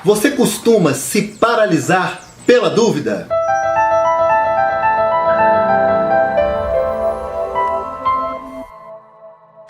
Você costuma se paralisar pela dúvida?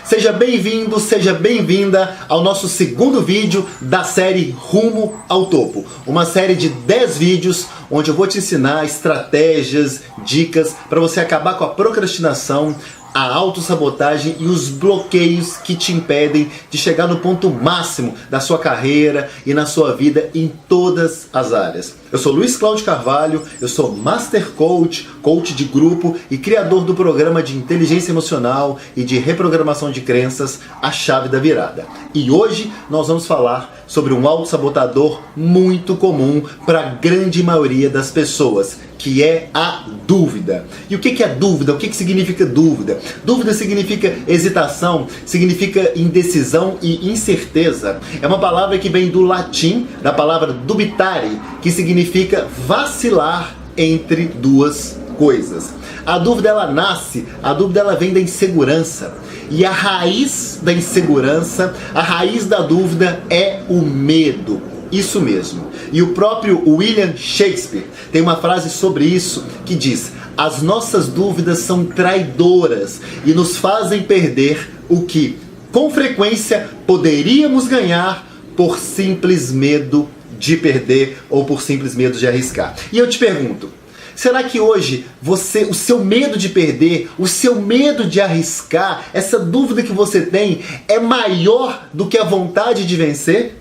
Seja bem-vindo, seja bem-vinda ao nosso segundo vídeo da série Rumo ao Topo. Uma série de 10 vídeos onde eu vou te ensinar estratégias, dicas para você acabar com a procrastinação, a autossabotagem e os bloqueios que te impedem de chegar no ponto máximo da sua carreira e na sua vida em todas as áreas. Eu sou Luiz Cláudio Carvalho, eu sou Master Coach, coach de grupo e criador do programa de inteligência emocional e de reprogramação de crenças, A Chave da Virada. E hoje nós vamos falar sobre um autossabotador muito comum para a grande maioria das pessoas, que é a dúvida. E o que é dúvida? O que significa dúvida? Dúvida significa hesitação, significa indecisão e incerteza. É uma palavra que vem do latim, da palavra dubitare, que significa vacilar entre duas coisas. A dúvida ela nasce, a dúvida ela vem da insegurança. E a raiz da insegurança, a raiz da dúvida é o medo. Isso mesmo. E o próprio William Shakespeare tem uma frase sobre isso que diz: as nossas dúvidas são traidoras e nos fazem perder o que, com frequência, poderíamos ganhar por simples medo de perder ou por simples medo de arriscar. E eu te pergunto, será que hoje o seu medo de perder, o seu medo de arriscar, essa dúvida que você tem é maior do que a vontade de vencer?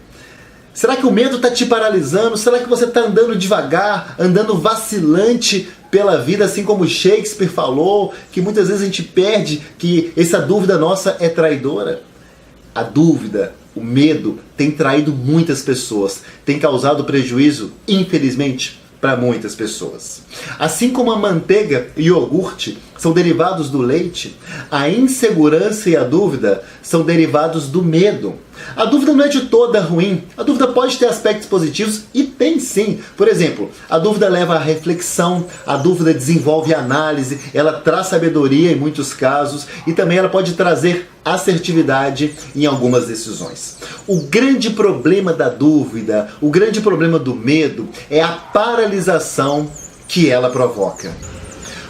Será que o medo está te paralisando? Será que você está andando devagar, andando vacilante pela vida, assim como Shakespeare falou, que muitas vezes a gente perde, que essa dúvida nossa é traidora? A dúvida, o medo, tem traído muitas pessoas, tem causado prejuízo, infelizmente, para muitas pessoas. Assim como a manteiga e o iogurte são derivados do leite, a insegurança e a dúvida são derivados do medo. A dúvida não é de toda ruim. A dúvida pode ter aspectos positivos e tem sim. Por exemplo, a dúvida leva à reflexão, a dúvida desenvolve análise, ela traz sabedoria em muitos casos e também ela pode trazer assertividade em algumas decisões. O grande problema da dúvida, o grande problema do medo é a paralisação que ela provoca.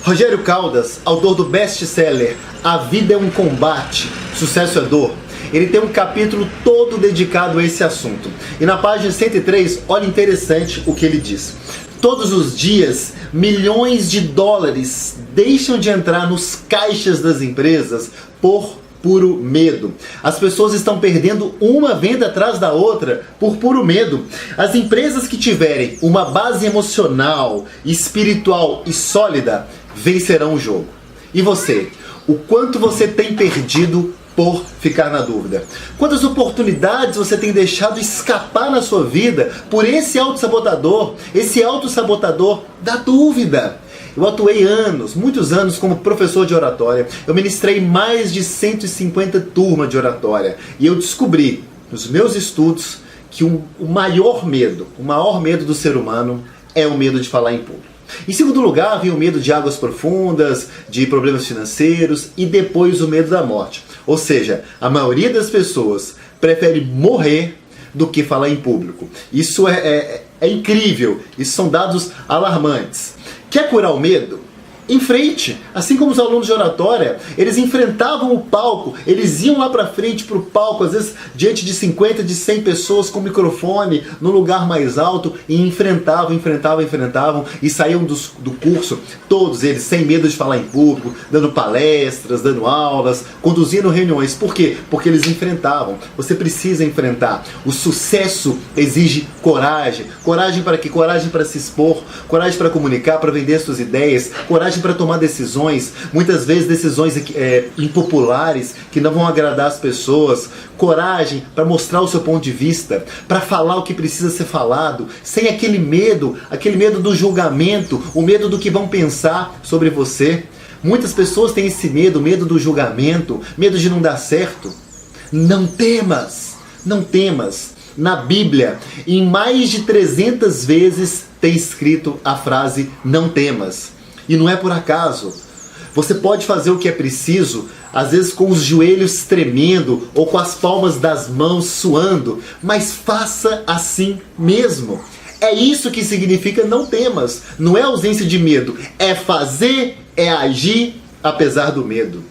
Rogério Caldas, autor do best-seller A Vida é um Combate, Sucesso é Dor, ele tem um capítulo todo dedicado a esse assunto. E na página 103, olha interessante o que ele diz. Todos os dias, milhões de dólares deixam de entrar nos caixas das empresas por puro medo. As pessoas estão perdendo uma venda atrás da outra por puro medo. As empresas que tiverem uma base emocional, espiritual e sólida vencerão o jogo. E você? O quanto você tem perdido por ficar na dúvida? Quantas oportunidades você tem deixado escapar na sua vida por esse autossabotador da dúvida? Eu atuei muitos anos como professor de oratória. Eu ministrei mais de 150 turmas de oratória. E eu descobri, nos meus estudos, que o maior medo do ser humano é o medo de falar em público. Em segundo lugar, vem o medo de águas profundas, de problemas financeiros e depois o medo da morte. Ou seja, a maioria das pessoas prefere morrer do que falar em público. Isso é incrível, isso são dados alarmantes. Quer curar o medo? Em frente, assim como os alunos de oratória, eles enfrentavam o palco, eles iam lá pra frente pro palco, às vezes diante de 50, de 100 pessoas com microfone, no lugar mais alto, e enfrentavam, e saíam do curso, todos eles, sem medo de falar em público, dando palestras, dando aulas, conduzindo reuniões. Por quê? Porque eles enfrentavam. Você precisa enfrentar. O sucesso exige coragem. Coragem para quê? Coragem para se expor, coragem para comunicar, para vender suas ideias, coragem para tomar decisões, muitas vezes decisões impopulares que não vão agradar as pessoas, coragem para mostrar o seu ponto de vista, para falar o que precisa ser falado, sem aquele medo do julgamento, o medo do que vão pensar sobre você. Muitas pessoas têm esse medo do julgamento, medo de não dar certo. Não temas. Na Bíblia, em mais de 300 vezes tem escrito a frase não temas. E não é por acaso. Você pode fazer o que é preciso, às vezes com os joelhos tremendo ou com as palmas das mãos suando, mas faça assim mesmo. É isso que significa não temas. Não é ausência de medo, é fazer, é agir apesar do medo.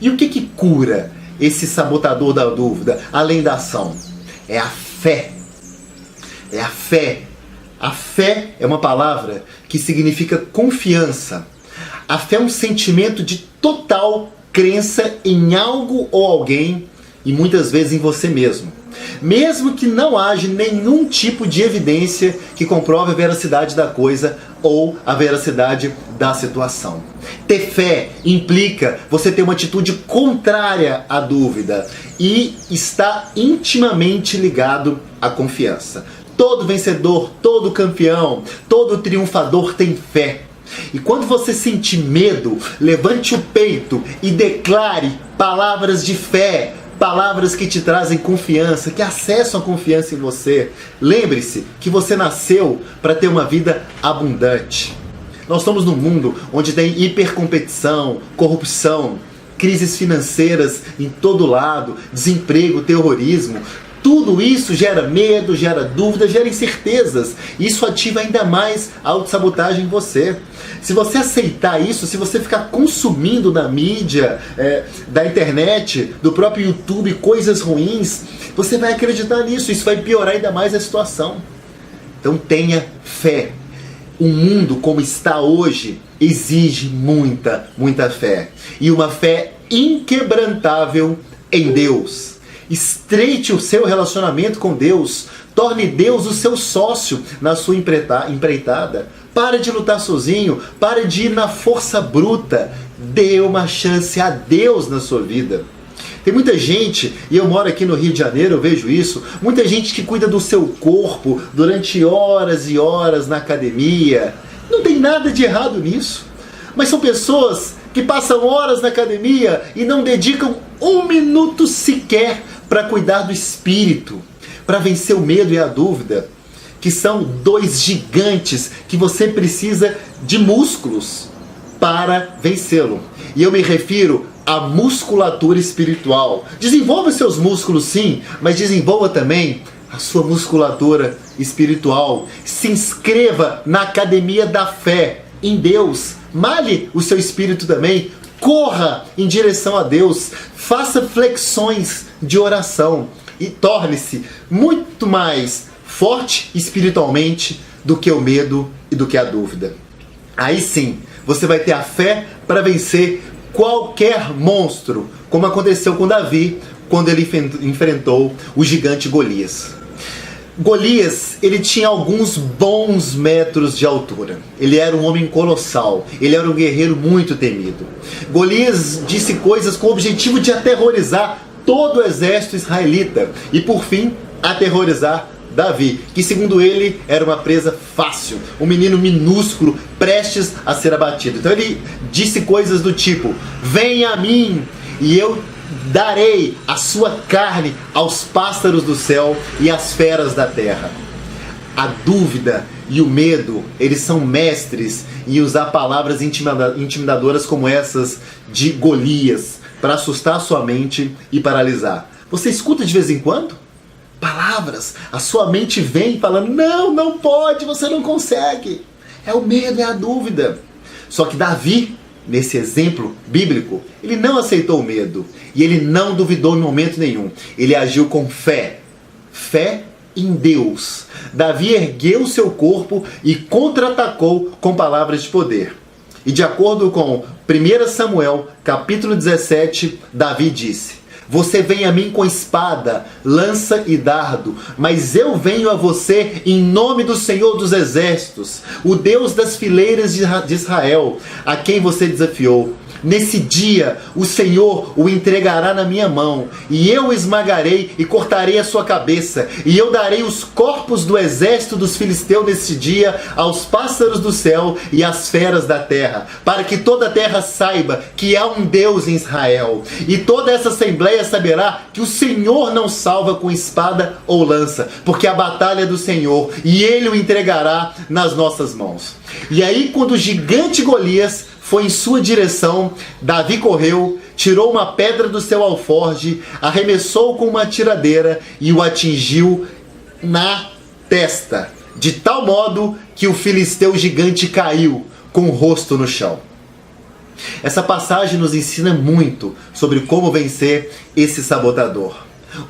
E o que cura esse sabotador da dúvida, além da ação? É a fé. É a fé. A fé é uma palavra que significa confiança. A fé é um sentimento de total crença em algo ou alguém e muitas vezes em você mesmo. Mesmo que não haja nenhum tipo de evidência que comprove a veracidade da coisa ou a veracidade da situação. Ter fé implica você ter uma atitude contrária à dúvida e está intimamente ligado à confiança. Todo vencedor, todo campeão, todo triunfador tem fé. E quando você sentir medo, levante o peito e declare palavras de fé, palavras que te trazem confiança, que acessam a confiança em você. Lembre-se que você nasceu para ter uma vida abundante. Nós estamos num mundo onde tem hipercompetição, corrupção, crises financeiras em todo lado, desemprego, terrorismo. Tudo isso gera medo, gera dúvida, gera incertezas. Isso ativa ainda mais a autossabotagem em você. Se você aceitar isso, se você ficar consumindo da mídia, da internet, do próprio YouTube, coisas ruins, você vai acreditar nisso. Isso vai piorar ainda mais a situação. Então tenha fé. O mundo como está hoje exige muita, muita fé. E uma fé inquebrantável em Deus. Estreite o seu relacionamento com Deus. Torne Deus o seu sócio na sua empreitada. Pare de lutar sozinho. Pare de ir na força bruta. Dê uma chance a Deus na sua vida. Tem muita gente, e eu moro aqui no Rio de Janeiro, eu vejo isso, muita gente que cuida do seu corpo durante horas e horas na academia. Não tem nada de errado nisso. Mas são pessoas que passam horas na academia e não dedicam um minuto sequer para cuidar do espírito, para vencer o medo e a dúvida, que são dois gigantes que você precisa de músculos para vencê-lo. E eu me refiro à musculatura espiritual. Desenvolva seus músculos sim, mas desenvolva também a sua musculatura espiritual. Se inscreva na Academia da Fé em Deus. Malhe o seu espírito também. Corra em direção a Deus. Faça flexões de oração. E torne-se muito mais forte espiritualmente do que o medo e do que a dúvida. Aí sim, você vai ter a fé para vencer qualquer monstro, como aconteceu com Davi quando ele enfrentou o gigante Golias. Golias, ele tinha alguns bons metros de altura. Ele era um homem colossal. Ele era um guerreiro muito temido. Golias disse coisas com o objetivo de aterrorizar todo o exército israelita e, por fim, aterrorizar Davi, que segundo ele era uma presa fácil, um menino minúsculo prestes a ser abatido. Então ele disse coisas do tipo: venha a mim e eu darei a sua carne aos pássaros do céu e às feras da terra. A dúvida e o medo, eles são mestres em usar palavras intimidadoras como essas de Golias para assustar a sua mente e paralisar. Você escuta de vez em quando? Palavras, a sua mente vem falando: não, não pode, você não consegue. É o medo, é a dúvida. Só que Davi, nesse exemplo bíblico, ele não aceitou o medo e ele não duvidou em momento nenhum. Ele agiu com fé. Fé em Deus. Davi ergueu seu corpo e contra-atacou com palavras de poder. E de acordo com 1 Samuel, capítulo 17, Davi disse: você vem a mim com espada, lança e dardo, mas eu venho a você em nome do Senhor dos Exércitos, o Deus das fileiras de Israel, a quem você desafiou. Nesse dia, o Senhor o entregará na minha mão, e eu o esmagarei e cortarei a sua cabeça, e eu darei os corpos do exército dos filisteus nesse dia aos pássaros do céu e às feras da terra, para que toda a terra saiba que há um Deus em Israel, e toda essa assembleia saberá que o Senhor não salva com espada ou lança, porque a batalha é do Senhor, e Ele o entregará nas nossas mãos. E aí, quando o gigante Golias foi em sua direção, Davi correu, tirou uma pedra do seu alforje, arremessou com uma tiradeira e o atingiu na testa, de tal modo que o filisteu gigante caiu com o rosto no chão. Essa passagem nos ensina muito sobre como vencer esse sabotador.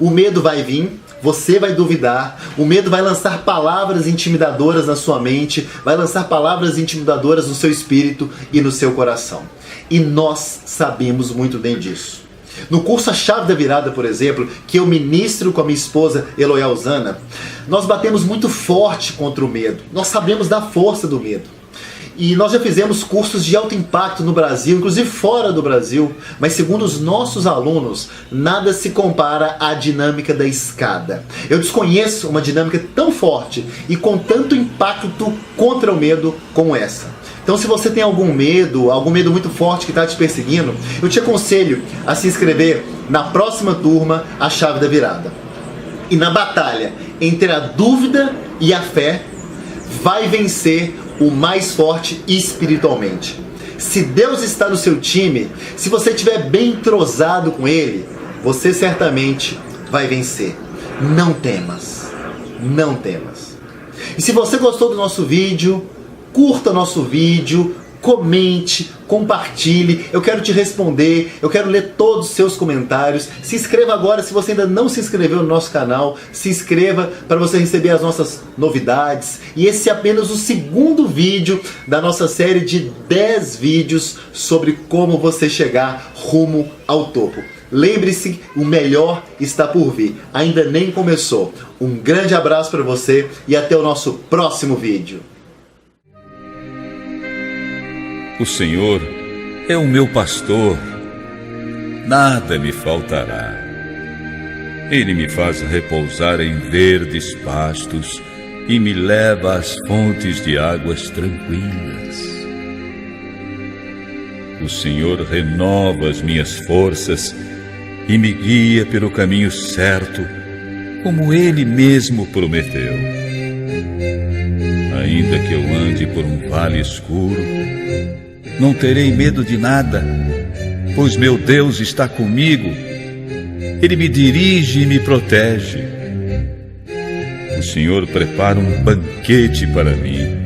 O medo vai vir, você vai duvidar, o medo vai lançar palavras intimidadoras na sua mente, vai lançar palavras intimidadoras no seu espírito e no seu coração. E nós sabemos muito bem disso. No curso A Chave da Virada, por exemplo, que eu ministro com a minha esposa Eloy Alzana, nós batemos muito forte contra o medo. Nós sabemos da força do medo. E nós já fizemos cursos de alto impacto no Brasil, inclusive fora do Brasil, mas segundo os nossos alunos, nada se compara à dinâmica da escada. Eu desconheço uma dinâmica tão forte e com tanto impacto contra o medo como essa. Então, se você tem algum medo muito forte que está te perseguindo, eu te aconselho a se inscrever na próxima turma, A Chave da Virada. E na batalha entre a dúvida e a fé, vai vencer o mais forte espiritualmente. Se Deus está no seu time, se você estiver bem entrosado com Ele, você certamente vai vencer. Não temas. Não temas. E se você gostou do nosso vídeo, curta nosso vídeo, comente, compartilhe. Eu quero te responder, eu quero ler todos os seus comentários. Se inscreva agora, se você ainda não se inscreveu no nosso canal, se inscreva para você receber as nossas novidades. E esse é apenas o segundo vídeo da nossa série de 10 vídeos sobre como você chegar rumo ao topo. Lembre-se, o melhor está por vir. Ainda nem começou. Um grande abraço para você e até o nosso próximo vídeo. O Senhor é o meu pastor, nada me faltará. Ele me faz repousar em verdes pastos e me leva às fontes de águas tranquilas. O Senhor renova as minhas forças e me guia pelo caminho certo, como Ele mesmo prometeu. Ainda que eu ande por um vale escuro, não terei medo de nada, pois meu Deus está comigo. Ele me dirige e me protege. O Senhor prepara um banquete para mim.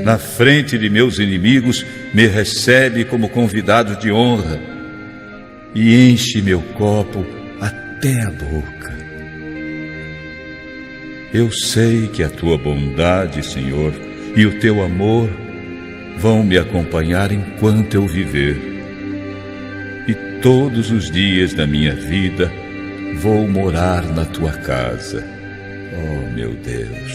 Na frente de meus inimigos, me recebe como convidado de honra e enche meu copo até a boca. Eu sei que a tua bondade, Senhor, e o teu amor vão me acompanhar enquanto eu viver. E todos os dias da minha vida vou morar na tua casa. Oh, meu Deus!